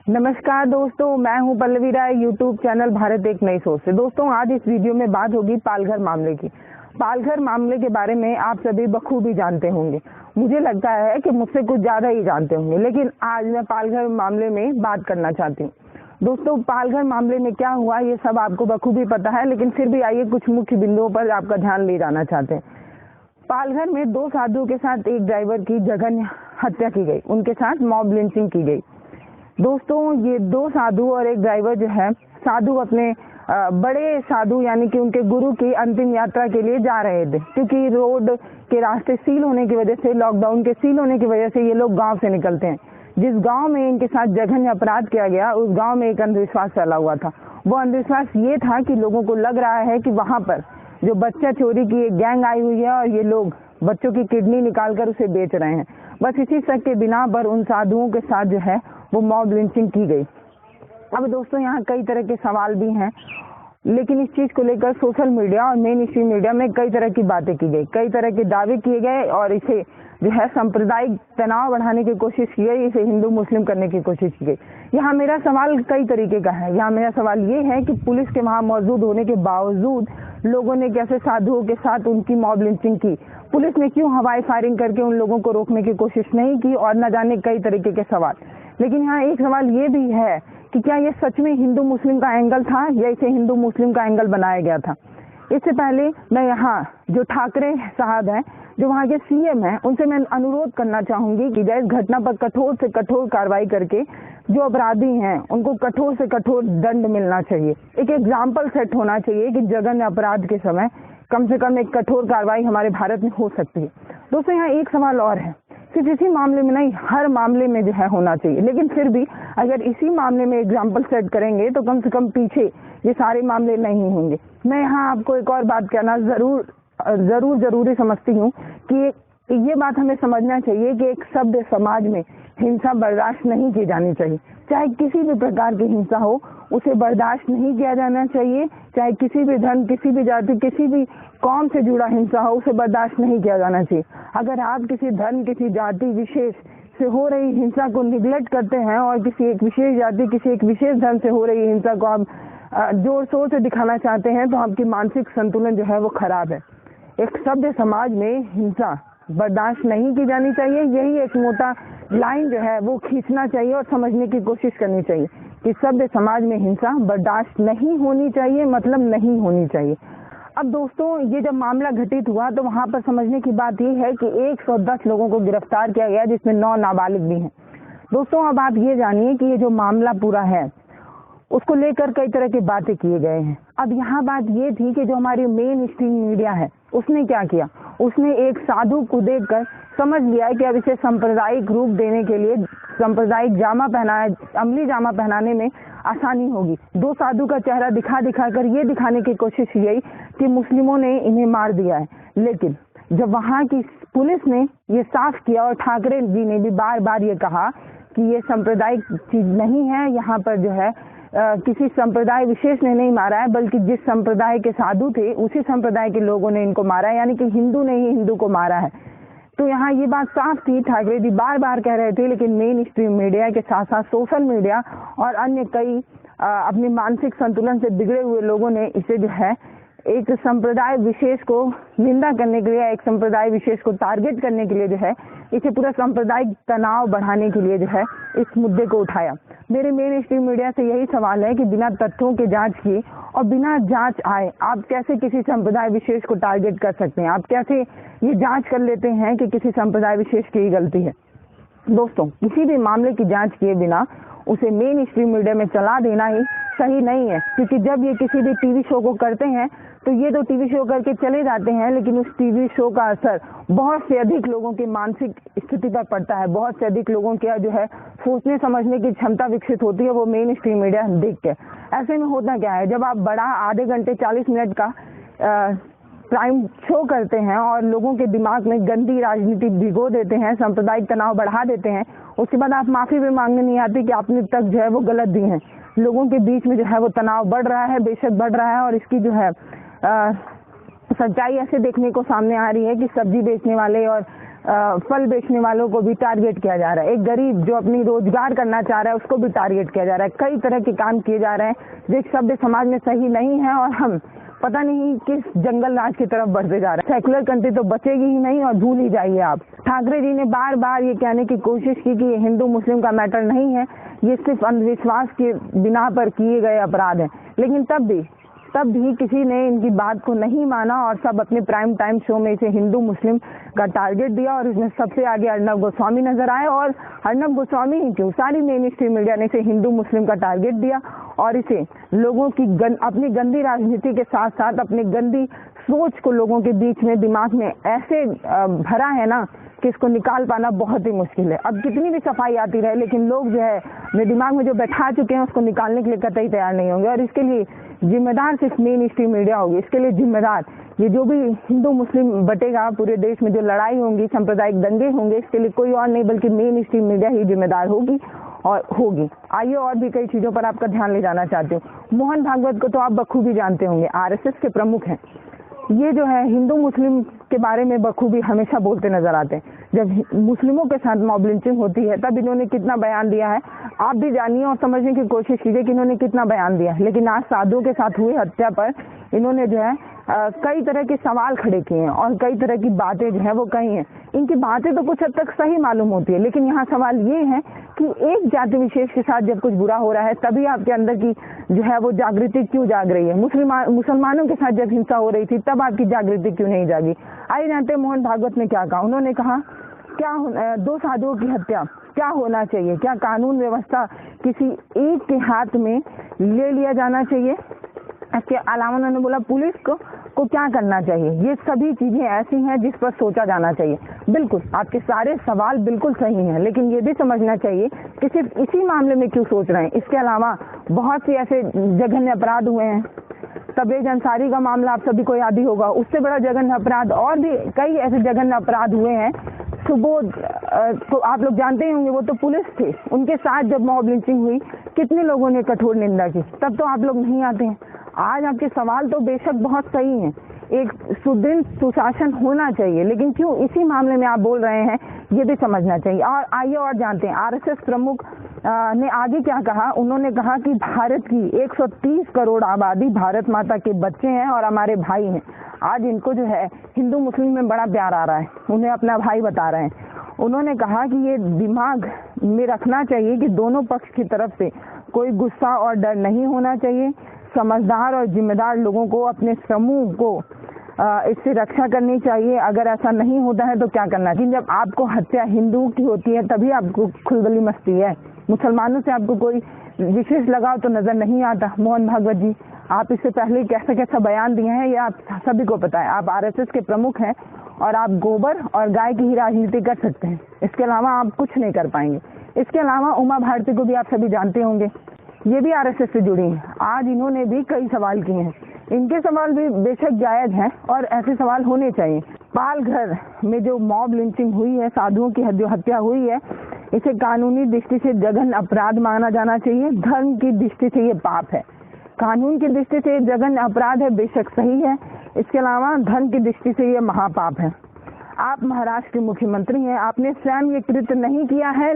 नमस्कार दोस्तों, मैं हूं पल्लवी राय, यूट्यूब चैनल भारत एक नई सोच से। दोस्तों, आज इस वीडियो में बात होगी पालघर मामले की। पालघर मामले के बारे में आप सभी बखूबी जानते होंगे। मुझे लगता है कि मुझसे कुछ ज्यादा ही जानते होंगे, लेकिन आज मैं पालघर मामले में बात करना चाहती हूँ। दोस्तों, पालघर मामले में क्या हुआ ये सब आपको बखूबी पता है, लेकिन फिर भी आइए कुछ मुख्य बिंदुओं पर आपका ध्यान ले जाना चाहते हैं। पालघर में 2 साधुओं के साथ एक ड्राइवर की जघन्य हत्या की गई, उनके साथ मॉब लिंचिंग की गई। दोस्तों, ये 2 साधु और एक ड्राइवर जो है, साधु अपने बड़े साधु यानी कि उनके गुरु की अंतिम यात्रा के लिए जा रहे थे, क्योंकि रोड के रास्ते सील होने की वजह से, लॉकडाउन के सील होने की वजह से ये लोग गांव से निकलते हैं। जिस गांव में इनके साथ जघन्य अपराध किया गया, उस गांव में एक अंधविश्वास फैला हुआ था। वो अंधविश्वास ये था कि लोगों को लग रहा है कि वहां पर जो बच्चा चोरी की एक गैंग आई हुई है और ये लोग बच्चों की किडनी निकालकर उसे बेच रहे हैं। बस इसी शक के बिना पर उन साधुओं के साथ जो है वो मॉब लिंचिंग की गई। अब दोस्तों, यहाँ कई तरह के सवाल भी हैं, लेकिन इस चीज को लेकर सोशल मीडिया और मेन स्ट्रीम मीडिया में कई तरह की बातें की गई, कई तरह के दावे किए गए और इसे जो है सांप्रदायिक तनाव बढ़ाने की कोशिश की गई, इसे हिंदू मुस्लिम करने की कोशिश की गई। यहाँ मेरा सवाल कई तरीके का है। यहाँ मेरा सवाल ये है कि पुलिस के वहां मौजूद होने के बावजूद लोगों ने कैसे साधुओं के साथ उनकी मॉब लिंचिंग की? पुलिस ने क्यों हवाई फायरिंग करके उन लोगों को रोकने की कोशिश नहीं की? और न जाने कई तरीके के सवाल। लेकिन यहाँ एक सवाल ये भी है कि क्या ये सच में हिंदू मुस्लिम का एंगल था या इसे हिंदू मुस्लिम का एंगल बनाया गया था? इससे पहले मैं यहाँ जो ठाकरे साहब हैं, जो वहाँ के सीएम हैं, उनसे मैं अनुरोध करना चाहूंगी कि इस घटना पर कठोर से कठोर कार्रवाई करके जो अपराधी हैं उनको कठोर से कठोर दंड मिलना चाहिए। एक एग्जाम्पल सेट होना चाहिए कि जघन्य अपराध के समय कम से कम एक कठोर कार्रवाई हमारे भारत में हो सकती है। दोस्तों, यहाँ एक सवाल और है, सिर्फ इसी मामले में नहीं, हर मामले में जो है होना चाहिए, लेकिन फिर भी अगर इसी मामले में एग्जाम्पल सेट करेंगे तो कम से कम पीछे ये सारे मामले नहीं होंगे। मैं यहाँ आपको एक और बात कहना जरूरी समझती हूँ कि ये बात हमें समझना चाहिए कि एक सभ्य समाज में हिंसा बर्दाश्त नहीं की जानी चाहिए। चाहे किसी भी प्रकार की हिंसा हो, उसे बर्दाश्त नहीं किया जाना चाहिए। चाहे किसी भी धर्म, किसी भी जाति, किसी भी कौम से जुड़ा हिंसा हो, उसे बर्दाश्त नहीं किया जाना चाहिए। अगर आप किसी धर्म, किसी जाति विशेष से हो रही हिंसा को निगलेक्ट करते हैं और किसी एक विशेष जाति, किसी एक विशेष धर्म से हो रही हिंसा को आप जोर शोर से दिखाना चाहते हैं, तो आपकी मानसिक संतुलन जो है वो खराब है। एक सभ्य समाज में हिंसा बर्दाश्त नहीं की जानी चाहिए। यही एक मोटा लाइन जो है वो खींचना चाहिए और समझने की कोशिश करनी चाहिए कि सभ्य समाज में हिंसा बर्दाश्त नहीं होनी चाहिए, मतलब नहीं होनी चाहिए। अब दोस्तों, ये जब मामला घटित हुआ तो वहां पर समझने की बात ये है कि 110 लोगों को गिरफ्तार किया गया, जिसमें 9 नाबालिग भी हैं। दोस्तों, अब आप ये जानिए कि ये जो मामला पूरा है उसको लेकर कई तरह की बातें किए गए हैं। अब यहाँ बात ये थी कि जो हमारी मेन स्ट्रीम मीडिया है उसने क्या किया, उसने एक साधु को देखकर समझ लिया कि अब इसे सांप्रदायिक रूप देने के लिए सांप्रदायिक जामा पहनाया, अमली जामा पहनाने में आसानी होगी। 2 साधु का चेहरा दिखा कर ये दिखाने की कोशिश की गई कि मुस्लिमों ने इन्हें मार दिया है। लेकिन जब वहां की पुलिस ने ये साफ किया और ठाकरे जी ने भी बार बार ये कहा कि ये सांप्रदायिक चीज नहीं है, यहाँ पर जो है किसी संप्रदाय विशेष ने नहीं मारा है, बल्कि जिस संप्रदाय के साधु थे उसी संप्रदाय के लोगों ने इनको मारा है, यानी कि हिंदू ने ही हिंदू को मारा है। तो यहाँ ये बात साफ थी, ठाकरे जी बार बार कह रहे थे, लेकिन मेन स्ट्रीम मीडिया के साथ साथ सोशल मीडिया और अन्य कई अपने मानसिक संतुलन से बिगड़े हुए लोगों ने इसे जो है एक संप्रदाय विशेष को निंदा करने के लिए, एक संप्रदाय विशेष को टारगेट करने के लिए जो है इसे पूरा सांप्रदायिक तनाव बढ़ाने के लिए जो है इस मुद्दे को उठाया। मेरे मेन स्ट्रीम मीडिया से यही सवाल है कि बिना तथ्यों के जांच किए और बिना जांच आए आप कैसे किसी संप्रदाय विशेष को टारगेट कर सकते हैं? आप कैसे ये जांच कर लेते हैं कि किसी संप्रदाय विशेष की ही गलती है? दोस्तों, किसी भी मामले की जांच किए बिना उसे मेन स्ट्रीम मीडिया में चला देना ही सही नहीं है, क्योंकि जब ये किसी भी टीवी शो को करते हैं तो ये तो टीवी शो करके चले जाते हैं, लेकिन उस टीवी शो का असर बहुत से अधिक लोगों की मानसिक स्थिति पर पड़ता है। बहुत से अधिक लोगों के जो है सोचने समझने की क्षमता विकसित होती है वो मेन स्ट्रीम मीडिया देख के। ऐसे में होता क्या है, जब आप बड़ा आधे घंटे 40 मिनट का प्राइम शो करते हैं और लोगों के दिमाग में गंदी राजनीति भिगो देते हैं, सांप्रदायिक तनाव बढ़ा देते हैं, उसके बाद आप माफी भी मांगने नहीं आती कि आपने तक जो है वो गलत दी है। लोगों के बीच में जो है वो तनाव बढ़ रहा है, बेशक बढ़ रहा है, और इसकी जो है सच्चाई ऐसे देखने को सामने आ रही है कि सब्जी बेचने वाले और फल बेचने वालों को भी टारगेट किया जा रहा है, एक गरीब जो अपनी रोजगार करना चाह रहा है उसको भी टारगेट किया जा रहा है। कई तरह के काम किए जा रहे हैं जो एक सभ्य समाज में सही नहीं है और हम पता नहीं किस जंगल राज की तरफ बढ़ते जा रहे हैं। सेकुलर कंट्री तो बचेगी ही नहीं और भूल ही जाइए आप। ठाकरे जी ने बार बार ये कहने की कोशिश की कि ये हिंदू मुस्लिम का मैटर नहीं है, ये सिर्फ अंधविश्वास के बिना पर किए गए अपराध हैं, लेकिन तब भी किसी ने इनकी बात को नहीं माना और सब अपने प्राइम टाइम शो में इसे हिंदू मुस्लिम का टारगेट दिया और इसमें सबसे आगे अर्नब गोस्वामी नजर आए। और अर्नब गोस्वामी ही क्यों, सारी मेन स्ट्रीम मीडिया ने इसे हिंदू मुस्लिम का टारगेट दिया और इसे लोगों की अपनी गंदी राजनीति के साथ साथ अपनी गंदी सोच को लोगों के बीच में दिमाग में ऐसे भरा है ना कि इसको निकाल पाना बहुत ही मुश्किल है। अब कितनी भी सफाई आती रहे लेकिन लोग जो है अपने दिमाग में जो बैठा चुके हैं उसको निकालने के लिए कतई तैयार नहीं होंगे और इसके लिए जिम्मेदार सिर्फ मेन स्ट्रीम मीडिया होगी। इसके लिए जिम्मेदार ये जो भी हिंदू मुस्लिम बटेगा पूरे देश में, जो लड़ाई होंगी, सांप्रदायिक दंगे होंगे, इसके लिए कोई और नहीं बल्कि मेन स्ट्रीम मीडिया ही जिम्मेदार होगी और होगी। आइए और भी कई चीजों पर आपका ध्यान ले जाना चाहती हूँ। मोहन भागवत को तो आप बखूबी जानते होंगे, आरएसएस के प्रमुख हैं। ये जो है हिंदू मुस्लिम के बारे में बखूबी हमेशा बोलते नजर आते हैं। जब मुस्लिमों के साथ मॉब लिंचिंग होती है तब इन्होंने कितना बयान दिया है, आप भी जानिए और समझने की कोशिश कीजिए कि इन्होंने कितना बयान दिया है। लेकिन आज साधुओं के साथ हुई हत्या पर इन्होंने जो है कई तरह के सवाल खड़े किए हैं और कई तरह की बातें जो है वो कही हैं। इनकी बातें तो कुछ हद तक सही मालूम होती है, लेकिन यहाँ सवाल ये है कि एक जाति विशेष के साथ जब कुछ बुरा हो रहा है तभी आपके अंदर की जो है वो जागृति क्यों जाग रही है। मुसलमानों के साथ जब हिंसा हो रही थी तब आपकी जागृति क्यों नहीं जागी। आइए जानते हैं मोहन भागवत ने क्या कहा। उन्होंने कहा क्या दो साधुओं की हत्या क्या होना चाहिए, क्या कानून व्यवस्था किसी एक के हाथ में ले लिया जाना चाहिए। इसके अलावा उन्होंने बोला पुलिस को क्या करना चाहिए। ये सभी चीजें ऐसी हैं जिस पर सोचा जाना चाहिए। बिल्कुल आपके सारे सवाल बिल्कुल सही हैं, लेकिन ये भी समझना चाहिए कि सिर्फ इसी मामले में क्यों सोच रहे हैं। इसके अलावा बहुत से ऐसे जघन्य अपराध हुए हैं। तबरेज अंसारी का मामला आप सभी को याद ही होगा, उससे बड़ा जघन्य अपराध और भी कई ऐसे जघन्य अपराध हुए हैं। सुबोध तो आप लोग जानते ही होंगे, वो तो पुलिस थे, उनके साथ जब मॉब लिंचिंग हुई कितने लोगों ने कठोर निंदा की, तब तो आप लोग नहीं आते हैं। आज आपके सवाल तो बेशक बहुत सही हैं, एक सुदृढ़ सुशासन होना चाहिए, लेकिन क्यों इसी मामले में आप बोल रहे हैं ये भी समझना चाहिए। और आइए और जानते हैं आरएसएस प्रमुख ने आगे क्या कहा। उन्होंने कहा कि भारत की 130 करोड़ आबादी भारत माता के बच्चे हैं और हमारे भाई हैं। आज इनको जो है हिंदू मुस्लिम में बड़ा प्यार आ रहा है, उन्हें अपना भाई बता रहे हैं। उन्होंने कहा कि ये दिमाग में रखना चाहिए कि दोनों पक्ष की तरफ से कोई गुस्सा और डर नहीं होना चाहिए। समझदार और जिम्मेदार लोगों को अपने समूह को इससे रक्षा करनी चाहिए। अगर ऐसा नहीं होता है तो क्या करना चाहिए। जब आपको हत्या हिंदू की होती है तभी आपको खुलबली मस्ती है, मुसलमानों से आपको कोई विशेष लगाव तो नजर नहीं आता। मोहन भागवत जी, आप इससे पहले कैसा कैसा बयान दिए हैं ये आप सभी को पता है। आप आरएसएस के प्रमुख हैं और आप गोबर और गाय की ही राजनीति कर सकते हैं, इसके अलावा आप कुछ नहीं कर पाएंगे। इसके अलावा उमा भारती को भी आप सभी जानते होंगे, ये भी आरएसएस से जुड़ी हैं। आज इन्होंने भी कई सवाल किए हैं, इनके सवाल भी बेशक जायज हैं और ऐसे सवाल होने चाहिए। पालघर में जो मॉब लिंचिंग हुई है, साधुओं की जो हत्या हुई है, इसे कानूनी दृष्टि से जघन्य अपराध माना जाना चाहिए। धर्म की दृष्टि से ये पाप है, कानून की दृष्टि से जघन्य अपराध है, बेशक सही है। इसके अलावा धर्म की दृष्टि से ये महापाप है। आप महाराष्ट्र के मुख्यमंत्री हैं, आपने स्वयं ये कृत्य नहीं किया है,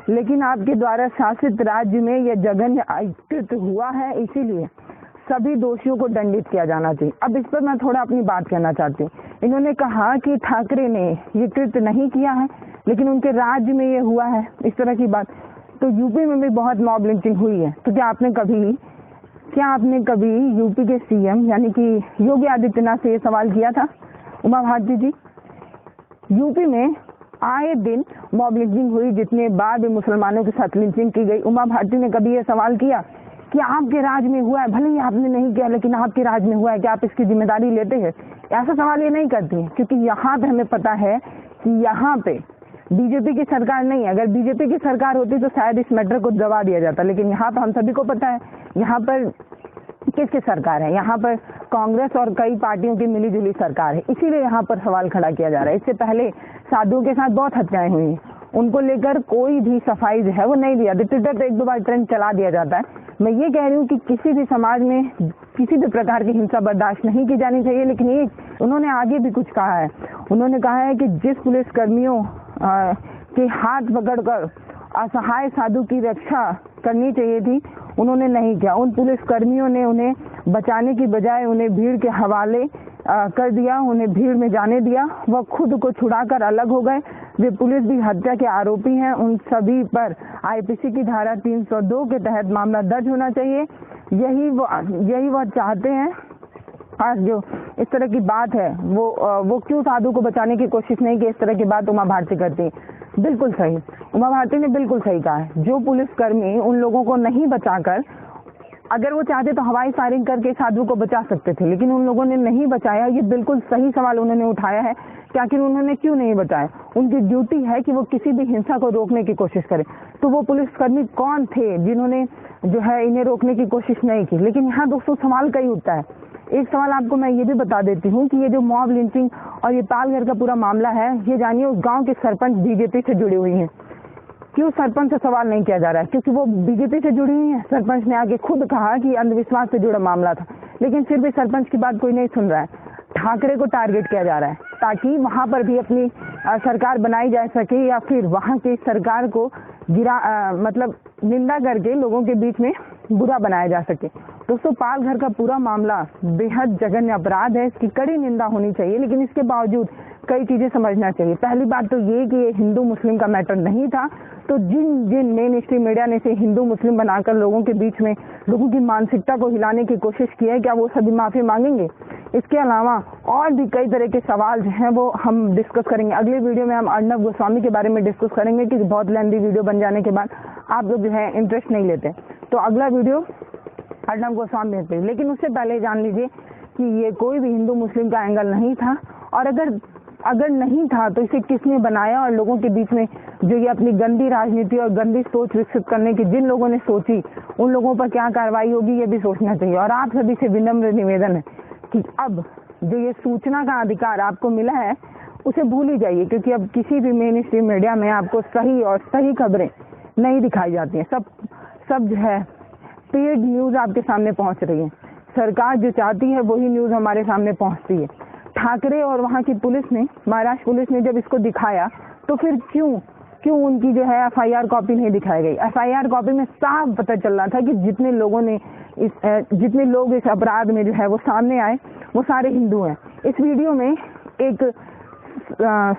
लेकिन आपके द्वारा शासित राज्य में यह जघन्य कृत्य हुआ है, इसीलिए सभी दोषियों को दंडित किया जाना चाहिए। अब इस पर मैं थोड़ा अपनी बात कहना चाहती हूँ। इन्होंने कहा कि ठाकरे ने ये कृत्य नहीं किया है लेकिन उनके राज्य में ये हुआ है, इस तरह की बात। तो यूपी में भी बहुत मॉब लिंचिंग हुई है, तो क्या आपने कभी यूपी के सीएम यानी कि योगी आदित्यनाथ से ये सवाल किया था। उमा भारती जी, यूपी में आए दिन मॉब लिंचिंग हुई, जितने बार भी मुसलमानों के साथ लिंचिंग की गई, उमा भारती ने कभी ये सवाल किया कि आपके राज्य में हुआ है, भले ही आपने नहीं किया लेकिन आपके राज्य में हुआ है, क्या आप इसकी जिम्मेदारी लेते हैं। ऐसा सवाल ये नहीं करती है, क्योंकि यहाँ पे हमें पता है कि यहाँ पे बीजेपी की सरकार नहीं है। अगर बीजेपी की सरकार होती तो शायद इस मैटर को दबा दिया जाता, लेकिन यहाँ पर हम सभी को पता है यहाँ पर किसकी सरकार है। यहाँ पर कांग्रेस और कई पार्टियों की मिलीजुली सरकार है, इसीलिए यहाँ पर सवाल खड़ा किया जा रहा है। इससे पहले साधुओं के साथ बहुत हत्याएं हुई, उनको लेकर कोई भी सफाई जो है वो नहीं दिया। ट्विटर पे 1-2 बार ट्रेंड चला दिया जाता है। मैं ये कह रही हूँ कि किसी भी समाज में किसी भी प्रकार की हिंसा बर्दाश्त नहीं की जानी चाहिए। लेकिन एक उन्होंने आगे भी कुछ कहा है। उन्होंने कहा है कि जिस पुलिस कर्मियों के हाथ पकड़कर असहाय साधु की रक्षा करनी चाहिए थी, उन्होंने नहीं किया। उन पुलिस कर्मियों ने उन्हें बचाने की बजाय उन्हें भीड़ के हवाले कर दिया, उन्हें भीड़ में जाने दिया। वह खुद को छुड़ाकर अलग हो गए। वे पुलिस भी हत्या के आरोपी हैं। उन सभी पर आईपीसी की धारा 302 के तहत मामला दर्ज होना चाहिए। यही वह चाहते हैं। आज जो इस तरह की बात है वो क्यों साधु को बचाने की कोशिश नहीं की, इस तरह की बात उमा भारती करती है। बिल्कुल सही, उमा भारती ने बिल्कुल सही कहा है। जो पुलिसकर्मी उन लोगों को नहीं बचाकर, अगर वो चाहते तो हवाई फायरिंग करके साधु को बचा सकते थे, लेकिन उन लोगों ने नहीं बचाया। ये बिल्कुल सही सवाल उन्होंने उठाया है कि आखिर उन्होंने क्यों नहीं बचाया। उनकी ड्यूटी है कि वो किसी भी हिंसा को रोकने की कोशिश करें। तो वो पुलिसकर्मी कौन थे जिन्होंने जो है इन्हें रोकने की कोशिश नहीं की। लेकिन यहाँ दोस्तों सवाल कई उठता है। एक सवाल आपको मैं ये भी बता देती हूँ कि ये जो मॉब लिंचिंग और ये पालघर का पूरा मामला है, ये जानिए उस गांव के सरपंच बीजेपी से जुड़ी हुई हैं। क्यों सरपंच से सवाल नहीं किया जा रहा है? क्योंकि वो बीजेपी से जुड़ी हुई है। सरपंच ने आगे खुद कहा कि अंधविश्वास से जुड़ा मामला था, लेकिन फिर भी सरपंच की बात कोई नहीं सुन रहा है। ठाकरे को टारगेट किया जा रहा है ताकि वहां पर भी अपनी सरकार बनाई जा सके, या फिर वहां की सरकार को मतलब निंदा करके लोगों के बीच में बुरा बनाया जा सके। दोस्तों पालघर का पूरा मामला बेहद जघन्य अपराध है, इसकी कड़ी निंदा होनी चाहिए। लेकिन इसके बावजूद कई चीजें समझना चाहिए। पहली बात तो ये कि ये हिंदू मुस्लिम का मैटर नहीं था। तो जिन मेन स्ट्रीम मीडिया ने इसे हिंदू मुस्लिम बनाकर लोगों के बीच में लोगों की मानसिकता को हिलाने की कोशिश की है, क्या वो सभी माफी मांगेंगे? इसके अलावा और भी कई तरह के सवाल जो हैं वो हम डिस्कस करेंगे। अगले वीडियो में हम अर्नब गोस्वामी के बारे में डिस्कस करेंगे कि बहुत लेंथी वीडियो बन जाने के बाद आप लोग जो है इंटरेस्ट नहीं लेते। तो अगला वीडियो अर्नब गोस्वामी पे। लेकिन उससे पहले जान लीजिए कि ये कोई भी हिंदू मुस्लिम का एंगल नहीं था, और अगर नहीं था तो इसे किसने बनाया, और लोगों के बीच में जो ये अपनी गंदी राजनीति और गंदी सोच विकसित करने की जिन लोगों ने सोची, उन लोगों पर क्या कार्रवाई होगी ये भी सोचना चाहिए। और आप सभी से विनम्र निवेदन है कि अब जो ये सूचना का अधिकार आपको मिला है उसे भूल ही जाइए, क्योंकि अब किसी भी मेन स्ट्रीम मीडिया में आपको सही खबरें नहीं दिखाई जाती हैं। सब जो है पेड न्यूज आपके सामने पहुंच रही है। सरकार जो चाहती है वही न्यूज हमारे सामने पहुंचती है। ठाकरे और वहां की पुलिस ने, महाराष्ट्र पुलिस ने जब इसको दिखाया तो फिर क्यों उनकी जो है एफआईआर कॉपी नहीं दिखाई गई? एफआईआर कॉपी में साफ पता चल रहा था कि जितने लोग इस अपराध में जो है वो सामने आए वो सारे हिंदू हैं। इस वीडियो में एक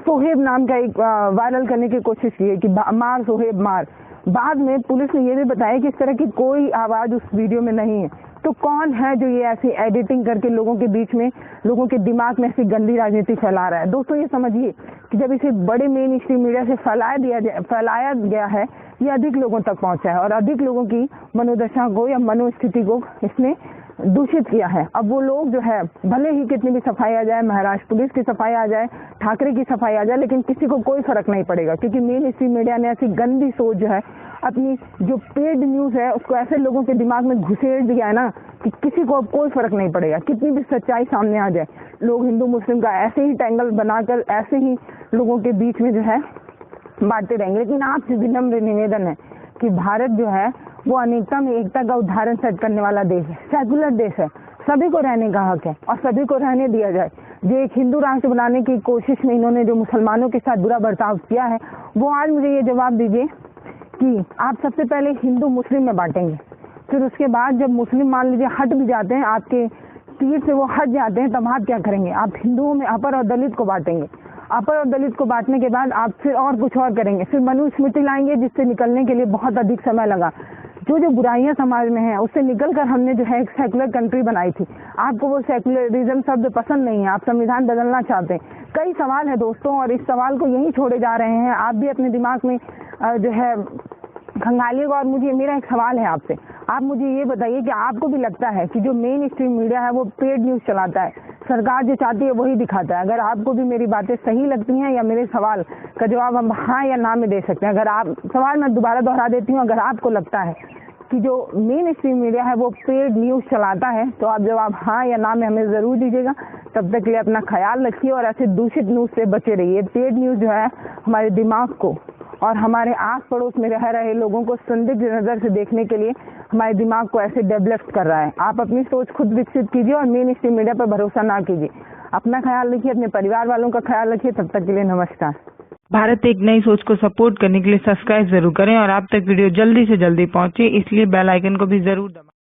सोहेब नाम का एक वायरल करने की कोशिश की है कि मार सोहेब मार। बाद में पुलिस ने ये भी बताया कि इस तरह की कोई आवाज उस वीडियो में नहीं है। तो कौन है जो ये ऐसी एडिटिंग करके लोगों के बीच में, लोगों के दिमाग में ऐसी गंदी राजनीति फैला रहा है? दोस्तों ये समझिए कि जब इसे बड़े मेन स्ट्रीम मीडिया से फैलाया गया है, ये अधिक लोगों तक पहुंचा है और अधिक लोगों की मनोदशा को या मनोस्थिति को इसने दूषित किया है। अब वो लोग जो है भले ही कितनी भी सफाई आ जाए, महाराष्ट्र पुलिस की सफाई आ जाए, ठाकरे की सफाई आ जाए, लेकिन किसी को कोई फर्क नहीं पड़ेगा, क्योंकि मेन स्ट्रीम मीडिया ने ऐसी गंदी सोच जो है, अपनी जो पेड न्यूज है उसको ऐसे लोगों के दिमाग में घुसेड़ दिया है ना कि किसी को अब कोई फर्क नहीं पड़ेगा। कितनी भी सच्चाई सामने आ जाए, लोग हिंदू मुस्लिम का ऐसे ही टैंगल बनाकर ऐसे ही लोगों के बीच में जो है बांटते रहेंगे। लेकिन आपसे विनम्र निवेदन है कि भारत जो है वो अनेकता में एकता का उदाहरण सेट करने वाला देश है, सेकुलर देश है। सभी को रहने का हक है और सभी को रहने दिया जाए। जो एक हिंदू राष्ट्र बनाने की कोशिश में इन्होंने जो मुसलमानों के साथ बुरा बर्ताव किया है, वो आज मुझे ये जवाब दीजिए कि आप सबसे पहले हिंदू मुस्लिम में बांटेंगे, फिर उसके बाद जब मुस्लिम मान लीजिए हट भी जाते हैं, आपके तीर से वो हट जाते हैं, तब आप क्या करेंगे? आप हिंदुओं में अपर और दलित को बांटेंगे। अपर और दलित को बांटने के बाद आप फिर और कुछ और करेंगे, फिर मनुस्मृति लाएंगे, जिससे निकलने के लिए बहुत अधिक समय लगा। जो बुराइयां समाज में हैं उससे निकलकर हमने जो है एक सेकुलर कंट्री बनाई थी। आपको वो सेकुलरिज्म शब्द पसंद नहीं है, आप संविधान बदलना चाहते हैं। कई सवाल है दोस्तों, और इस सवाल को यहीं छोड़े जा रहे हैं। आप भी अपने दिमाग में जो है खंगालिएगा। और मेरा एक सवाल है आपसे, आप मुझे ये बताइए कि आपको भी लगता है कि जो मेन स्ट्रीम मीडिया है वो पेड न्यूज चलाता है, सरकार जो चाहती है वही दिखाता है? अगर आपको भी मेरी बातें सही लगती हैं, या मेरे सवाल का जवाब हम हाँ या ना में दे सकते हैं। अगर आप सवाल मैं दोबारा दोहरा देती हूँ, अगर आपको लगता है कि जो मेन स्ट्रीम मीडिया है वो पेड न्यूज चलाता है, तो आप जवाब हाँ या ना में हमें जरूर दीजिएगा। तब तक के लिए अपना ख्याल रखिए और ऐसे दूषित न्यूज से बचे रहिए। पेड न्यूज जो है हमारे दिमाग को और हमारे आस पड़ोस में रह रहे लोगों को संदिग्ध नज़र से देखने के लिए हमारे दिमाग को ऐसे डेवलप कर रहा है। आप अपनी सोच खुद विकसित कीजिए और मेन स्ट्रीम मीडिया पर भरोसा ना कीजिए। अपना ख्याल रखिए, अपने परिवार वालों का ख्याल रखिए। तब तक के लिए नमस्कार। भारत एक नई सोच को सपोर्ट करने के लिए सब्सक्राइब जरूर करें और आप तक वीडियो जल्दी से जल्दी पहुंचे, इसलिए बेल आइकन को भी जरूर दबाएं।